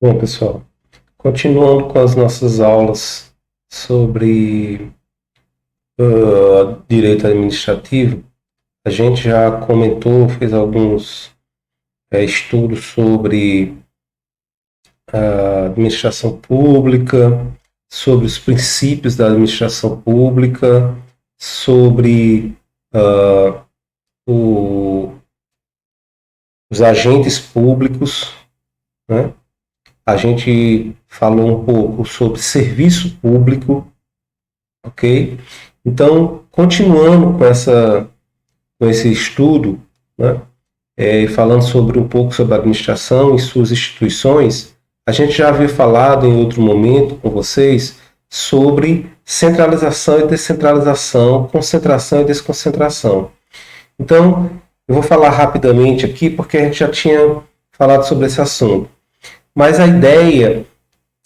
Bom, pessoal, continuando com as nossas aulas sobre direito administrativo, a gente já comentou, fez alguns estudos sobre a administração pública, sobre os princípios da administração pública, sobre ah, o- os agentes públicos, né? A gente falou um pouco sobre serviço público, ok? Então, continuando com esse estudo, né, falando sobre um pouco sobre a administração e suas instituições, a gente já havia falado em outro momento com vocês sobre centralização e descentralização, concentração e desconcentração. Então, eu vou falar rapidamente aqui porque a gente já tinha falado sobre esse assunto. Mas a ideia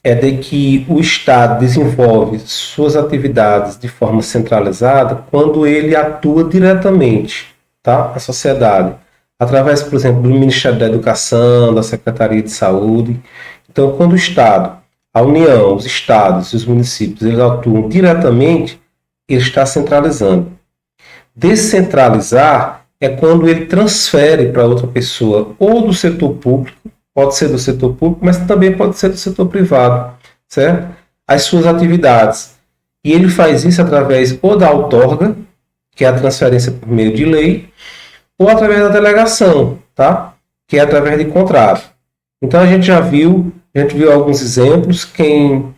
é de que o Estado desenvolve suas atividades de forma centralizada quando ele atua diretamente, tá, na sociedade, através, por exemplo, do Ministério da Educação, da Secretaria de Saúde. Então, quando o Estado, a União, os estados e os municípios, eles atuam diretamente, ele está centralizando. Descentralizar é quando ele transfere para outra pessoa, ou do setor público, pode ser do setor público, mas também pode ser do setor privado, certo? As suas atividades. E ele faz isso através ou da outorga, que é a transferência por meio de lei, ou através da delegação, tá? Que é através de contrato. Então a gente viu alguns exemplos. Quem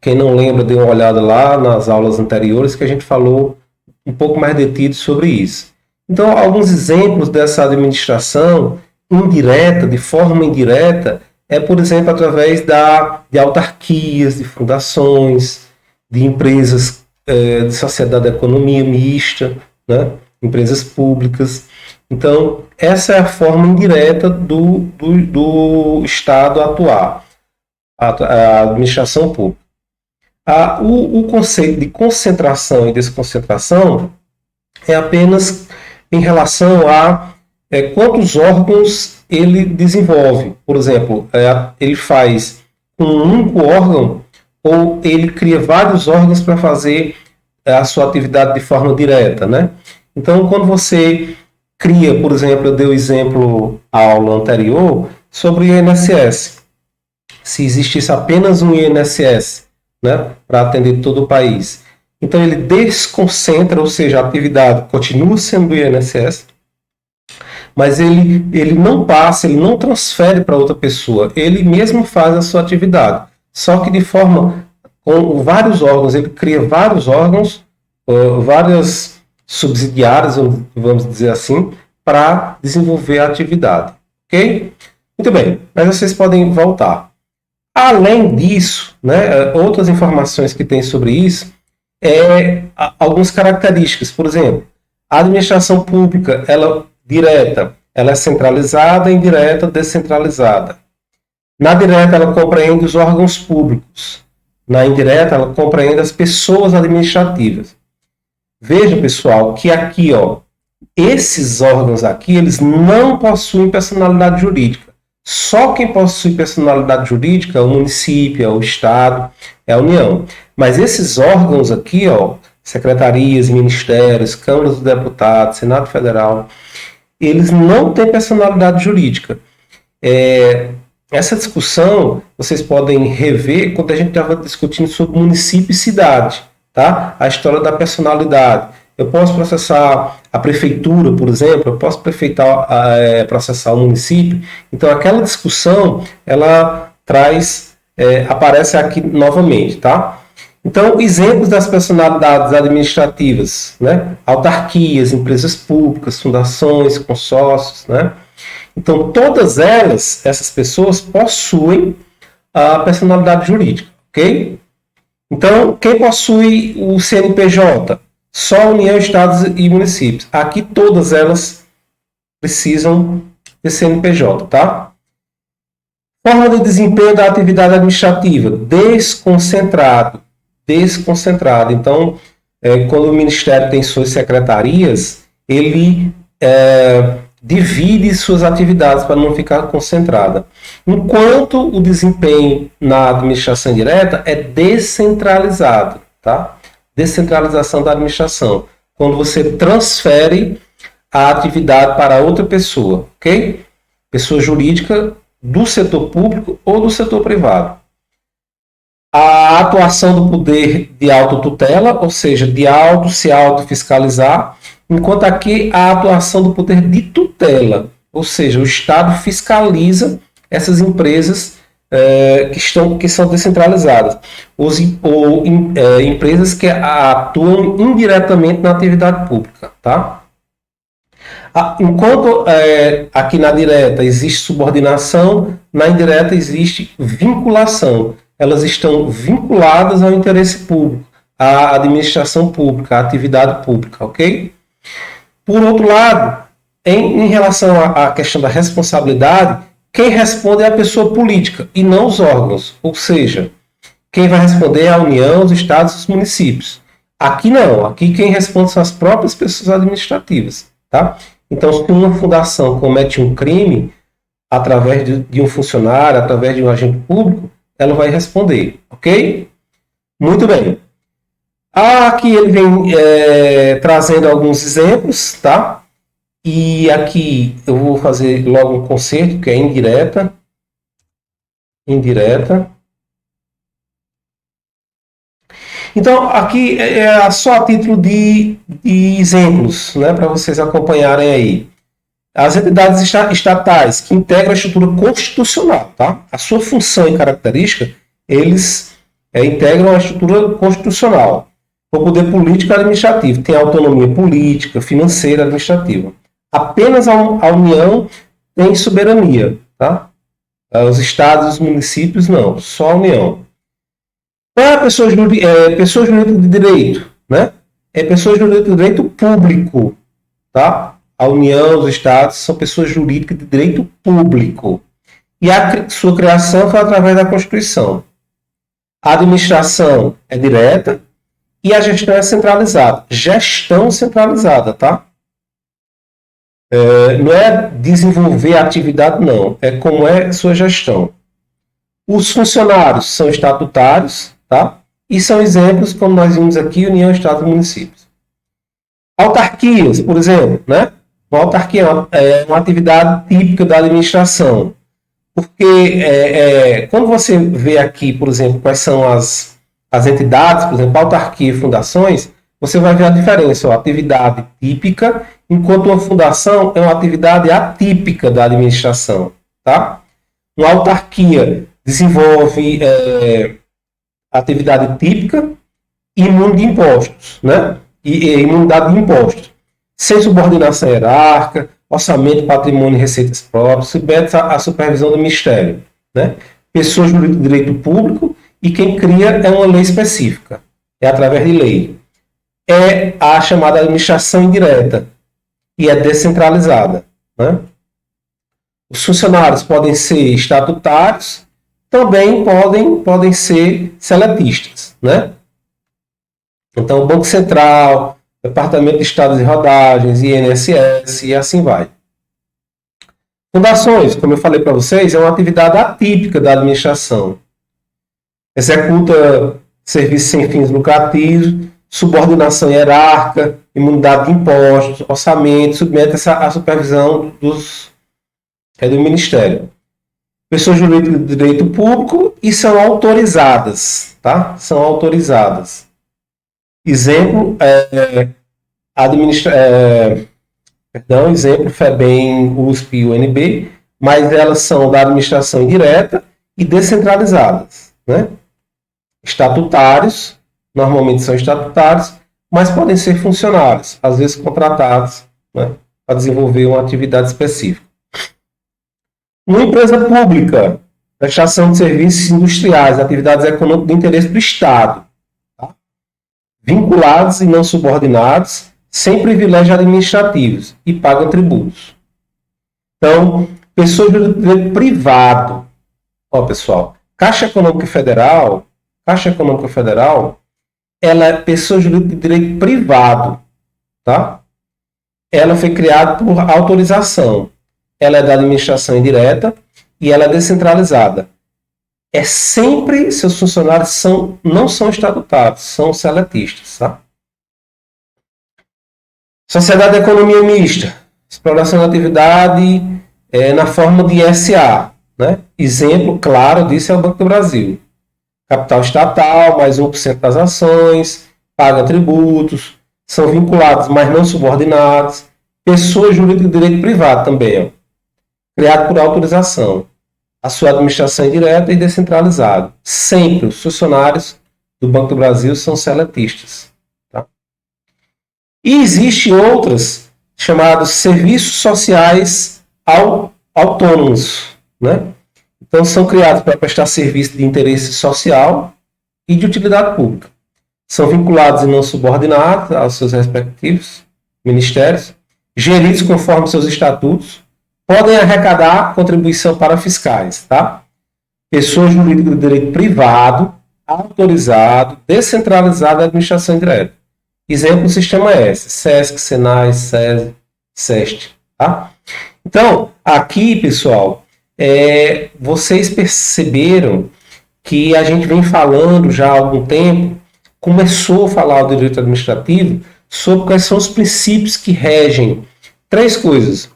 não lembra, dê uma olhada lá nas aulas anteriores que a gente falou um pouco mais detido sobre isso. Então, alguns exemplos dessa administração indireta, de forma indireta, é, por exemplo, através de autarquias, de fundações, de empresas de sociedade de economia mista, né? Empresas públicas. Então, essa é a forma indireta do Estado atuar, a administração pública. O conceito de concentração e desconcentração é apenas em relação a quantos órgãos ele desenvolve. Por exemplo, ele faz um único órgão ou ele cria vários órgãos para fazer a sua atividade de forma direta, né? Então, quando você cria, por exemplo, eu dei o exemplo à aula anterior sobre o INSS. Se existisse apenas um INSS, né, para atender todo o país, então ele desconcentra, ou seja, a atividade continua sendo do INSS, mas ele não passa, ele não transfere para outra pessoa, ele mesmo faz a sua atividade, só que de forma com vários órgãos, ele cria vários órgãos, várias subsidiárias, vamos dizer assim, para desenvolver a atividade, ok? Muito bem, mas vocês podem voltar. Além disso, né, outras informações que tem sobre isso algumas características. Por exemplo, a administração pública, ela direta, ela é centralizada, indireta, descentralizada. Na direta, ela compreende os órgãos públicos. Na indireta, ela compreende as pessoas administrativas. Veja, pessoal, que aqui, ó, esses órgãos aqui, eles não possuem personalidade jurídica. Só quem possui personalidade jurídica é o município, é o Estado, é a União. Mas esses órgãos aqui, ó, secretarias, ministérios, câmaras dos deputados, Senado Federal, eles não têm personalidade jurídica. Essa discussão vocês podem rever quando a gente estava discutindo sobre município e cidade, tá? A história da personalidade. Eu posso processar a prefeitura, por exemplo, eu posso processar o município. Então, aquela discussão, ela aparece aqui novamente, tá? Então, exemplos das personalidades administrativas, né? Autarquias, empresas públicas, fundações, consórcios, né? Então, todas elas, essas pessoas, possuem a personalidade jurídica, ok? Então, quem possui o CNPJ? Só a União, Estados e municípios. Aqui todas elas precisam de CNPJ, tá? Forma de desempenho da atividade administrativa. Desconcentrado. Desconcentrado. Então, quando o Ministério tem suas secretarias, ele divide suas atividades para não ficar concentrada. Enquanto o desempenho na administração indireta é descentralizado, tá? Descentralização da administração, quando você transfere a atividade para outra pessoa, ok? Pessoa jurídica do setor público ou do setor privado. A atuação do poder de autotutela, ou seja, de se autofiscalizar, enquanto aqui a atuação do poder de tutela, ou seja, o Estado fiscaliza essas empresas que são descentralizadas, empresas que atuam indiretamente na atividade pública, tá? Enquanto aqui na direta existe subordinação, na indireta existe vinculação. Elas estão vinculadas ao interesse público, à administração pública, à atividade pública, ok? Por outro lado, em relação à questão da responsabilidade, quem responde é a pessoa política e não os órgãos, ou seja, quem vai responder é a União, os estados e os municípios. Aqui não, aqui quem responde são as próprias pessoas administrativas, tá? Então, se uma fundação comete um crime através de um funcionário, através de um agente público, ela vai responder, ok? Muito bem. Aqui ele vem trazendo alguns exemplos, tá? E aqui eu vou fazer logo um conceito que é indireta. Indireta. Então, aqui é só a título de exemplos, né, para vocês acompanharem aí. As entidades estatais que integram a estrutura constitucional, tá? A sua função e característica, eles integram a estrutura constitucional. O poder político e administrativo tem autonomia política, financeira e administrativa. Apenas a União tem soberania, tá? Os estados e os municípios não, só a União. Qual é a pessoa jurídica de direito, né? É pessoa jurídica de direito público, tá? A União, os estados são pessoas jurídicas de direito público. E a sua criação foi através da Constituição. A administração é direta e a gestão é centralizada. Gestão centralizada, tá? Não é desenvolver a atividade, não. É como é sua gestão. Os funcionários são estatutários, tá? E são exemplos, como nós vimos aqui, União, Estados e Municípios. Autarquias, por exemplo, né? Uma autarquia é uma atividade típica da administração, porque quando você vê aqui, por exemplo, quais são as entidades, por exemplo, autarquia e fundações, você vai ver a diferença, a atividade típica, enquanto uma fundação é uma atividade atípica da administração, tá? Uma autarquia desenvolve atividade típica imune de impostos, né? E imunidade de impostos. Sem subordinação hierárquica, orçamento, patrimônio e receitas próprias, submete à supervisão do Ministério, né? Pessoas de direito público e quem cria é uma lei específica, é através de lei. É a chamada administração indireta e é descentralizada, né? Os funcionários podem ser estatutários, também podem ser seletistas, né? Então, o Banco Central, Departamento de Estados e Rodagens, INSS e assim vai. Fundações, como eu falei para vocês, é uma atividade atípica da administração. Executa serviços sem fins lucrativos, subordinação hierárquica, imunidade de impostos, orçamento, submete à supervisão do Ministério. Pessoas jurídicas de direito público e são autorizadas, tá? São autorizadas. Exemplo, exemplo, FEBEM, USP e UNB, mas elas são da administração indireta e descentralizadas, né? Estatutários, normalmente são estatutários, mas podem ser funcionários, às vezes contratados, né, para desenvolver uma atividade específica. Uma empresa pública, prestação de serviços industriais, atividades econômicas de interesse do Estado, tá? Vinculados e não subordinados, sem privilégios administrativos e pagam tributos. Então, pessoas de direito privado. Ó, pessoal, Caixa Econômica Federal, ela é pessoa jurídica de direito privado, tá? ela foi criada por autorização. Ela é da administração indireta e ela é descentralizada. Seus funcionários não são estatutários, são seletistas. Tá? Sociedade de Economia Mista, exploração da atividade na forma de SA. Né? Exemplo claro disso é o Banco do Brasil. Capital estatal, mais 1% das ações, paga tributos, são vinculados, mas não subordinados. Pessoa jurídica de direito privado também, criado por autorização. A sua administração é direta e descentralizada. Sempre os funcionários do Banco do Brasil são seletistas. Tá? E existem outras chamadas serviços sociais autônomos. Né? Então, são criados para prestar serviço de interesse social e de utilidade pública. São vinculados e não subordinados aos seus respectivos ministérios, geridos conforme seus estatutos, podem arrecadar contribuição para fiscais, tá? Pessoa jurídica de direito privado, autorizado, descentralizado da administração indireta. Exemplo do sistema S, SESC, SENAI, SESI, SEST, tá? Então, aqui, pessoal, vocês perceberam que a gente vem falando já há algum tempo, começou a falar do direito administrativo sobre quais são os princípios que regem três coisas.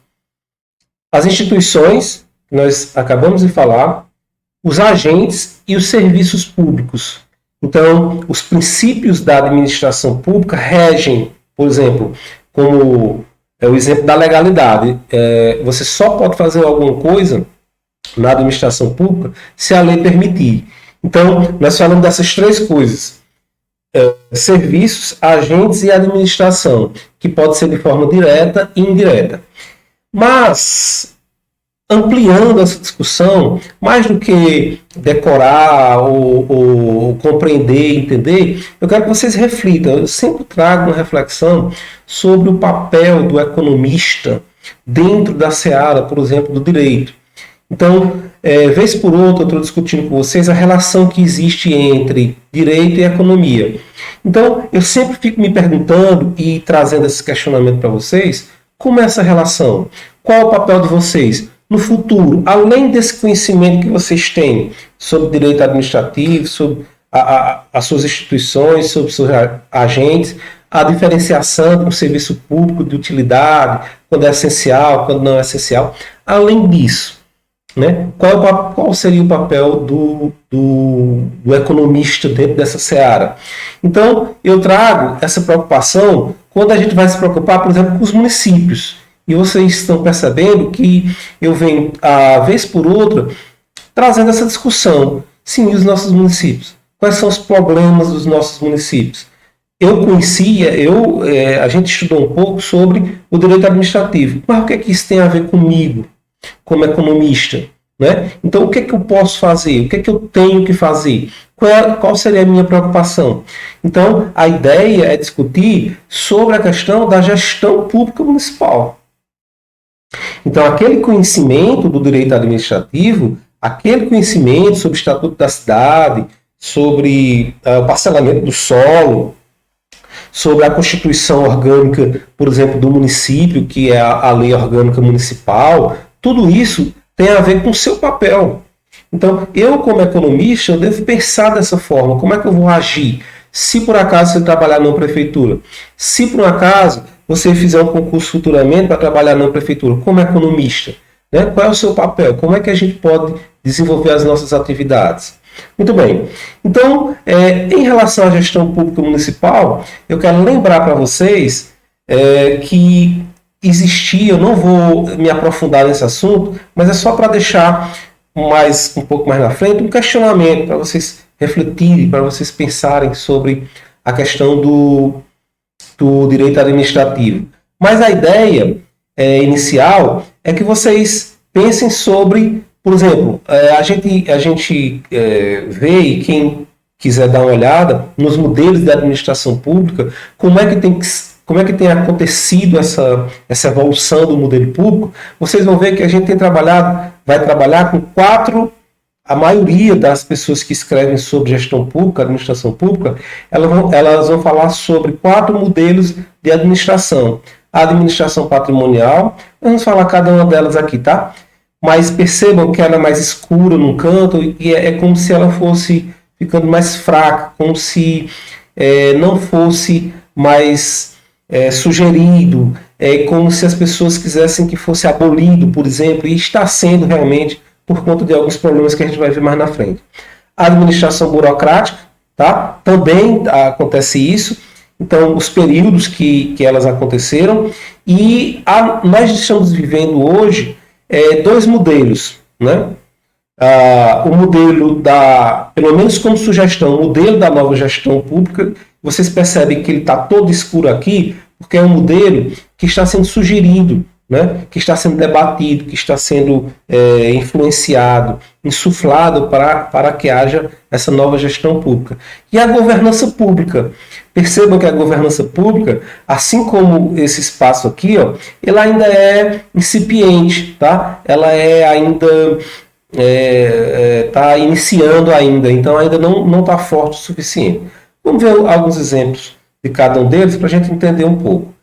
As instituições, que nós acabamos de falar, os agentes e os serviços públicos. Então, os princípios da administração pública regem, por exemplo, como o exemplo da legalidade. Você só pode fazer alguma coisa na administração pública se a lei permitir. Então, nós falamos dessas três coisas. Serviços, agentes e administração, que pode ser de forma direta e indireta. Mas, ampliando essa discussão, mais do que decorar ou compreender e entender, eu quero que vocês reflitam. Eu sempre trago uma reflexão sobre o papel do economista dentro da seara, por exemplo, do direito. Então, vez por outra, eu estou discutindo com vocês a relação que existe entre direito e economia. Então, eu sempre fico me perguntando e trazendo esse questionamento para vocês, como é essa relação? Qual é o papel de vocês no futuro, além desse conhecimento que vocês têm sobre direito administrativo, sobre as suas instituições, sobre os seus agentes, a diferenciação com o serviço público de utilidade, quando é essencial, quando não é essencial. Além disso, né, qual seria o papel do economista dentro dessa seara? Então, eu trago essa preocupação quando a gente vai se preocupar, por exemplo, com os municípios. E vocês estão percebendo que eu venho, a vez por outra, trazendo essa discussão. Sim, e os nossos municípios? Quais são os problemas dos nossos municípios? Eu conhecia, a gente estudou um pouco sobre o direito administrativo. Mas o que é que isso tem a ver comigo, como economista? Né? Então, o que é que eu posso fazer? O que é que eu tenho que fazer? Qual seria a minha preocupação? Então, a ideia é discutir sobre a questão da gestão pública municipal. Então, aquele conhecimento do direito administrativo, aquele conhecimento sobre o Estatuto da Cidade, sobre o parcelamento do solo, sobre a constituição orgânica, por exemplo, do município, que é a lei orgânica municipal, tudo isso tem a ver com o seu papel. Então, eu como economista, eu devo pensar dessa forma. Como é que eu vou agir? Se por acaso você trabalhar numa prefeitura, se por um acaso você fizer um concurso futuramente para trabalhar na prefeitura, como economista, né? Qual é o seu papel? Como é que a gente pode desenvolver as nossas atividades? Muito bem. Então, em relação à gestão pública municipal, eu quero lembrar para vocês que existia, eu não vou me aprofundar nesse assunto, mas é só para deixar um pouco mais na frente, um questionamento para vocês refletirem, para vocês pensarem sobre a questão do direito administrativo. Mas a ideia inicial é que vocês pensem sobre, por exemplo, a gente vê, e quem quiser dar uma olhada nos modelos de administração pública, como é que tem acontecido essa evolução do modelo público. Vocês vão ver que a gente vai trabalhar com a maioria das pessoas que escrevem sobre gestão pública, administração pública, elas vão falar sobre 4 modelos de administração. a administração patrimonial. Vamos falar cada uma delas aqui, tá? Mas percebam que ela é mais escura num canto e é como se ela fosse ficando mais fraca, como se não fosse mais sugerido, como se as pessoas quisessem que fosse abolido, por exemplo, e está sendo realmente por conta de alguns problemas que a gente vai ver mais na frente. A administração burocrática, tá? Também acontece isso. Então, os períodos que elas aconteceram. E nós estamos vivendo hoje dois modelos, né? O modelo pelo menos como sugestão, o modelo da nova gestão pública, vocês percebem que ele está todo escuro aqui, porque é um modelo que está sendo sugerido, né? Que está sendo debatido, que está sendo influenciado, insuflado para que haja essa nova gestão pública. E a governança pública. Percebam que a governança pública, assim como esse espaço aqui, ó, ela ainda é incipiente, tá? Ela ainda está iniciando ainda, então ainda não está forte o suficiente. Vamos ver alguns exemplos de cada um deles para a gente entender um pouco.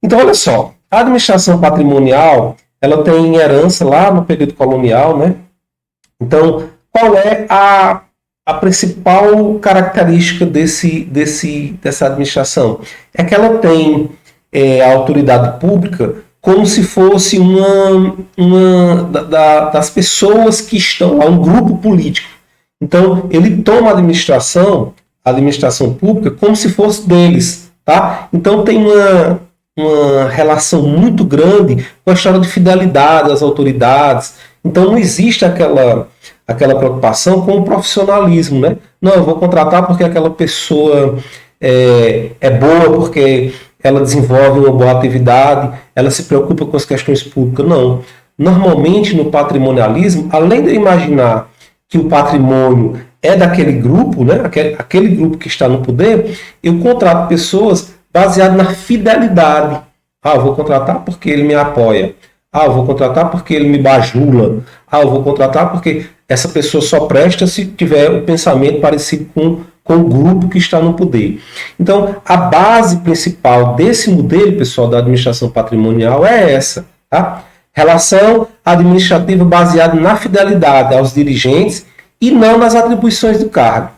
Então, olha só, a administração patrimonial, ela tem herança lá no período colonial, né? Então, qual é a principal característica dessa administração? É que ela tem a autoridade pública como se fosse das pessoas que estão lá, um grupo político. Então, ele toma a administração pública como se fosse deles, tá? Então, tem uma relação muito grande com a história de fidelidade às autoridades. Então, não existe aquela preocupação com o profissionalismo, né? Não, eu vou contratar porque aquela pessoa é boa, porque ela desenvolve uma boa atividade, ela se preocupa com as questões públicas. Não. Normalmente, no patrimonialismo, além de eu imaginar que o patrimônio é daquele grupo, né? Aquele grupo que está no poder, eu contrato pessoas baseadas na fidelidade. Eu vou contratar porque ele me apoia. Eu vou contratar porque ele me bajula. Eu vou contratar porque essa pessoa só presta se tiver um pensamento parecido com o grupo que está no poder. Então, a base principal desse modelo, pessoal, da administração patrimonial é essa, tá? Relação administrativa baseada na fidelidade aos dirigentes e não nas atribuições do cargo.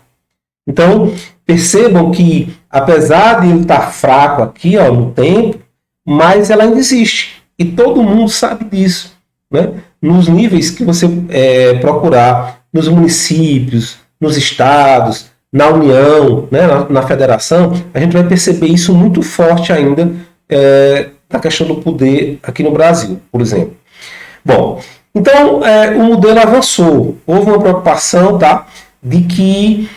Então, percebam que, apesar de ele estar fraco aqui, ó, no tempo, mas ela ainda existe. E todo mundo sabe disso, né? Nos níveis que você procurar, nos municípios, nos estados, na União, né, na federação, a gente vai perceber isso muito forte ainda na questão do poder aqui no Brasil, por exemplo. Bom, então o modelo avançou. Houve uma preocupação, tá, de que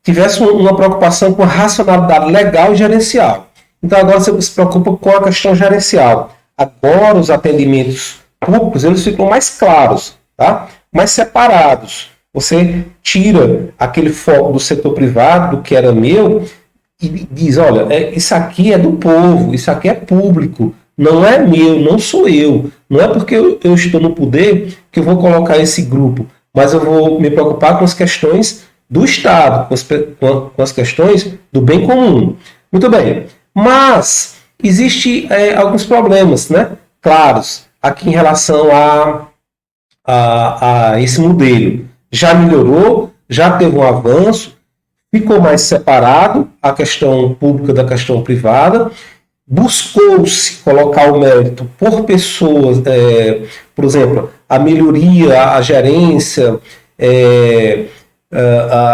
tivesse uma preocupação com a racionalidade legal e gerencial. Então agora você se preocupa com a questão gerencial. Agora os atendimentos públicos eles ficam mais claros, tá? Mais separados. Você tira aquele foco do setor privado, do que era meu, e diz, olha, isso aqui é do povo, isso aqui é público, não é meu, não sou eu. Não é porque eu estou no poder que eu vou colocar esse grupo, mas eu vou me preocupar com as questões do Estado, com as questões do bem comum. Muito bem, mas existem alguns problemas, né, claros, aqui em relação a esse modelo. Já melhorou, já teve um avanço, ficou mais separado a questão pública da questão privada, buscou-se colocar o mérito por pessoas, por exemplo, a melhoria, a gerência,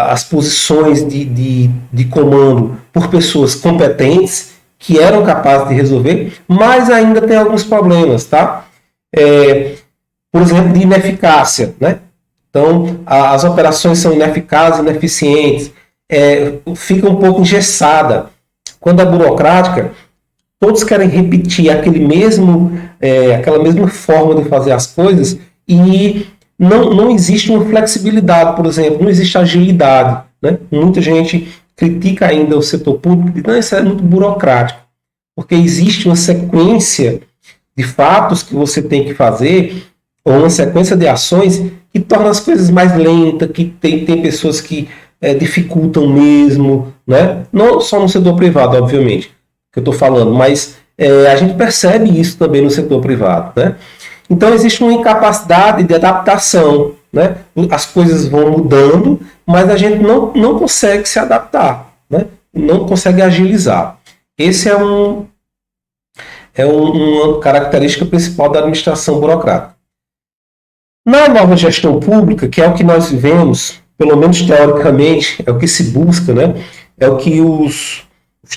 as posições de comando por pessoas competentes, que eram capazes de resolver, mas ainda tem alguns problemas, tá? Por exemplo, de ineficácia, né? Então, as operações são ineficazes, ineficientes, fica um pouco engessada. Quando é burocrática, todos querem repetir aquela mesma forma de fazer as coisas e não existe uma flexibilidade, por exemplo, não existe agilidade, né? Muita gente critica ainda o setor público e diz, não, isso é muito burocrático, porque existe uma sequência de fatos que você tem que fazer, ou uma sequência de ações que torna as coisas mais lentas, que tem pessoas que dificultam mesmo, né? Não só no setor privado, obviamente, que eu estou falando, mas A gente percebe isso também no setor privado, né? Então, existe uma incapacidade de adaptação, né? As coisas vão mudando, mas a gente não consegue se adaptar, né? Não consegue agilizar. Esse uma característica principal da administração burocrática. Na nova gestão pública, que é o que nós vivemos, pelo menos teoricamente, é o que se busca, né? É o que os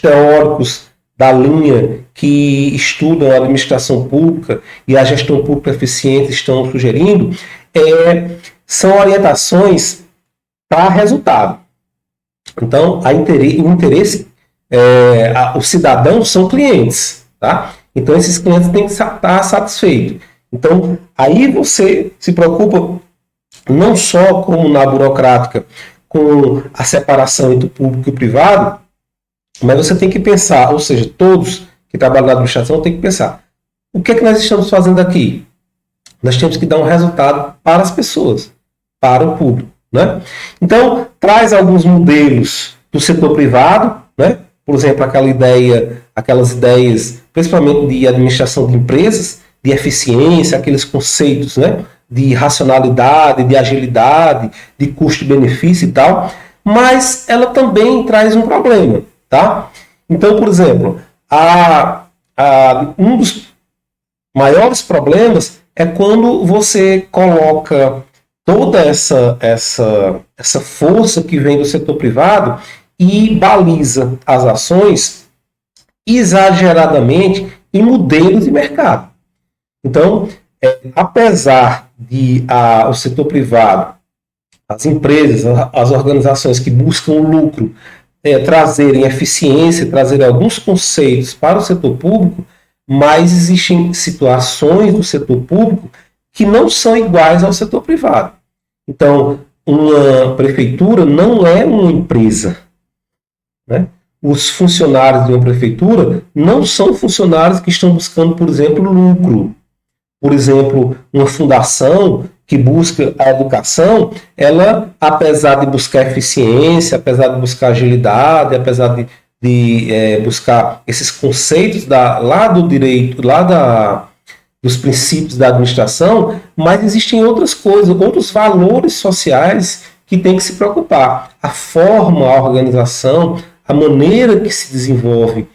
teóricos da linha que estudam a administração pública e a gestão pública eficiente estão sugerindo, são orientações para resultado. Então, o interesse, os cidadãos são clientes, tá? Então, esses clientes têm que estar satisfeitos. Então, aí você se preocupa não só como na burocrática, com a separação entre o público e o privado, mas você tem que pensar, ou seja, todos que trabalham na administração têm que pensar, o que é que nós estamos fazendo aqui? Nós temos que dar um resultado para as pessoas, para o público, né? Então, traz alguns modelos do setor privado, né? Por exemplo, aquelas ideias, principalmente de administração de empresas, de eficiência, aqueles conceitos, né? De racionalidade, de agilidade, de custo-benefício e tal, mas ela também traz um problema, tá? Então, por exemplo, um dos maiores problemas é quando você coloca toda essa força que vem do setor privado e baliza as ações exageradamente em modelos de mercado. Então, apesar de o setor privado, as empresas, as organizações que buscam lucro, trazerem eficiência, trazerem alguns conceitos para o setor público, mas existem situações do setor público que não são iguais ao setor privado. Então, uma prefeitura não é uma empresa, né? Os funcionários de uma prefeitura não são funcionários que estão buscando, por exemplo, lucro. Por exemplo, uma fundação que busca a educação, ela, apesar de buscar eficiência, apesar de buscar agilidade, apesar de buscar esses conceitos lá do direito, dos princípios da administração, mas existem outras coisas, outros valores sociais que tem que se preocupar. A forma, a organização, a maneira que se desenvolve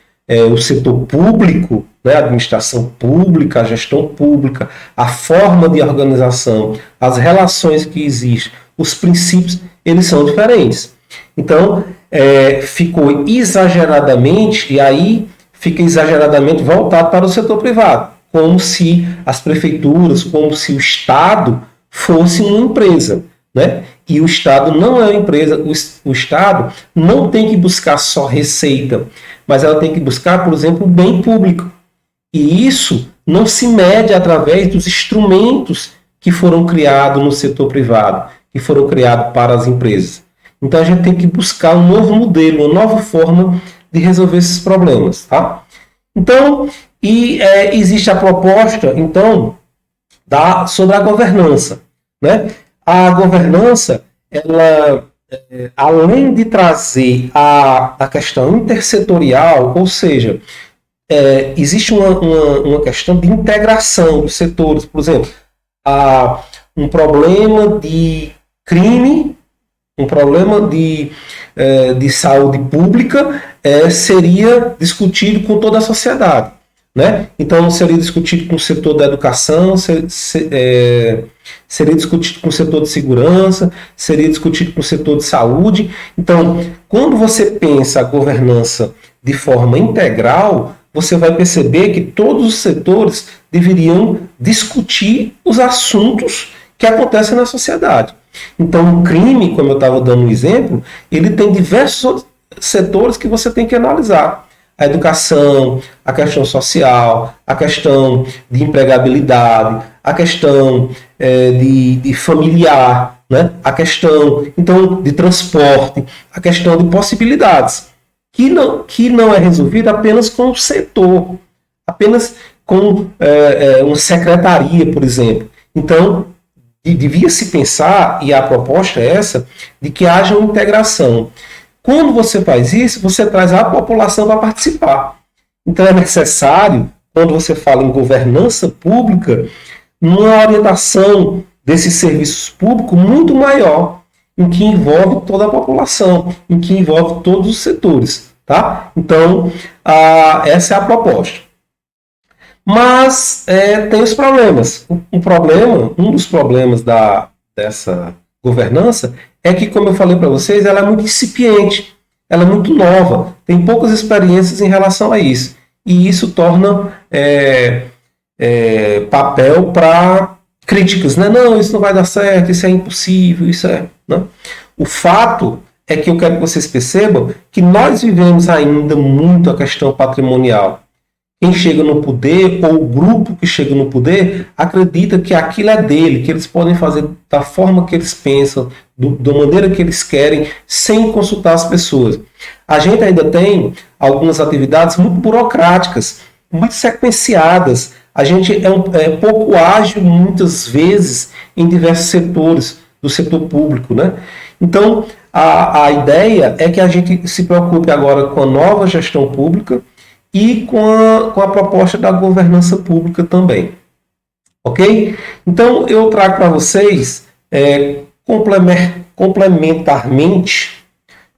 o setor público, né, a administração pública, a gestão pública, a forma de organização, as relações que existem, os princípios, eles são diferentes. Então, ficou exageradamente, e aí fica exageradamente voltado para o setor privado, como se as prefeituras, como se o Estado fosse uma empresa, né? E o Estado não é uma empresa, o Estado não tem que buscar só receita, mas ela tem que buscar, por exemplo, o bem público. E isso não se mede através dos instrumentos que foram criados no setor privado, que foram criados para as empresas. Então a gente tem que buscar um novo modelo, uma nova forma de resolver esses problemas, tá? Então, existe a proposta, então, sobre a governança, né? A governança, ela, além de trazer a questão intersetorial, ou seja, existe uma questão de integração dos setores. Por exemplo, um problema de crime, um problema de saúde pública seria discutido com toda a sociedade, né? Então, seria discutido com o setor da educação, seria discutido com o setor de segurança, seria discutido com o setor de saúde. Então, quando você pensa a governança de forma integral, você vai perceber que todos os setores deveriam discutir os assuntos que acontecem na sociedade. Então, o crime, como eu estava dando um exemplo, ele tem diversos setores que você tem que analisar. A educação, a questão social, a questão de empregabilidade, a questão de familiar, né? A questão, então, de transporte, a questão de possibilidades, que não é resolvida apenas com o setor, apenas com uma secretaria, por exemplo. Então, devia se pensar, e a proposta é essa, de que haja uma integração. Quando você faz isso, você traz a população para participar. Então é necessário, quando você fala em governança pública, uma orientação desses serviços públicos muito maior, em que envolve toda a população, em que envolve todos os setores. Tá? Então, essa é a proposta. Mas tem os problemas. Um dos problemas dessa governança é que, como eu falei para vocês, ela é muito incipiente, ela é muito nova, tem poucas experiências em relação a isso. E isso torna papel para críticas, né? Não, isso não vai dar certo, isso é impossível, isso é... Né? O fato é que eu quero que vocês percebam que nós vivemos ainda muito a questão patrimonial. Quem chega no poder, ou o grupo que chega no poder, acredita que aquilo é dele, que eles podem fazer da forma que eles pensam, da maneira que eles querem, sem consultar as pessoas. A gente ainda tem algumas atividades muito burocráticas, muito sequenciadas. A gente é pouco ágil, muitas vezes, em diversos setores do setor público, né? Então, a ideia é que a gente se preocupe agora com a nova gestão pública e com a proposta da governança pública também. Ok? Então, eu trago para vocês, complementarmente,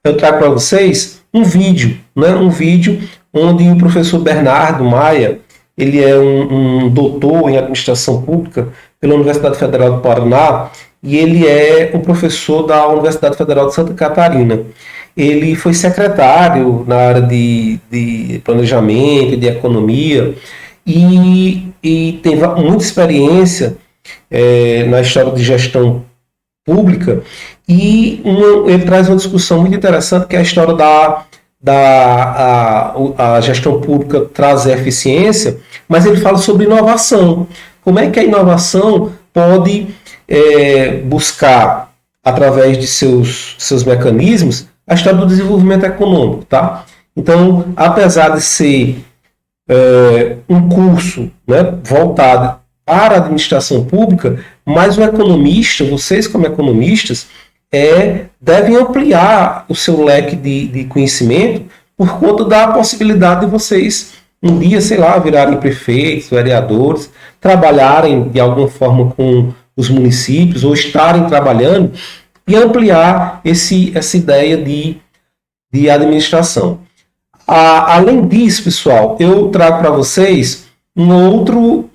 eu trago para vocês um vídeo, né? Um vídeo onde o professor Bernardo Maia, ele é um doutor em administração pública pela Universidade Federal do Paraná, e ele é um professor da Universidade Federal de Santa Catarina. Ele foi secretário na área de planejamento e de economia e tem muita experiência na história de gestão pública, e ele traz uma discussão muito interessante, que é a história a gestão pública trazer eficiência, mas ele fala sobre inovação. Como é que a inovação pode buscar, através de seus mecanismos, a história do desenvolvimento econômico. Tá? Então, apesar de ser um curso, né, voltado para a administração pública, mas o economista, vocês como economistas, devem ampliar o seu leque de conhecimento, por conta da possibilidade de vocês um dia, sei lá, virarem prefeitos, vereadores, trabalharem de alguma forma com os municípios, ou estarem trabalhando, e ampliar essa ideia de administração. Além disso, pessoal, eu trago para vocês um outro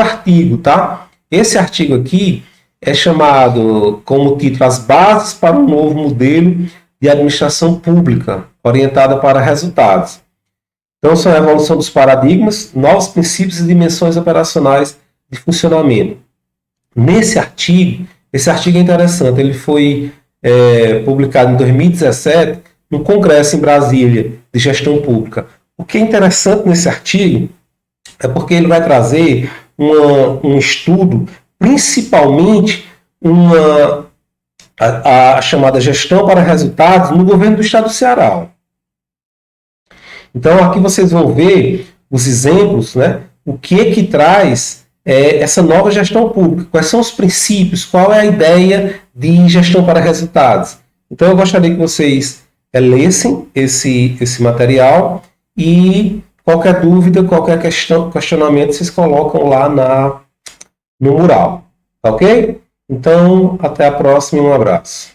artigo, tá? Esse artigo aqui é chamado, como título, As Bases para um Novo Modelo de Administração Pública, orientada para resultados. Então, são a evolução dos paradigmas, novos princípios e dimensões operacionais de funcionamento. Esse artigo é interessante, ele foi publicado em 2017 no Congresso em Brasília de Gestão Pública. O que é interessante nesse artigo é porque ele vai trazer um estudo, principalmente a chamada gestão para resultados no governo do estado do Ceará. Então, aqui vocês vão ver os exemplos, né? O que traz essa nova gestão pública, quais são os princípios, qual é a ideia de gestão para resultados. Então, eu gostaria que vocês lessem esse material, e qualquer dúvida, qualquer questionamento, vocês colocam lá no mural. Ok? Então, até a próxima e um abraço.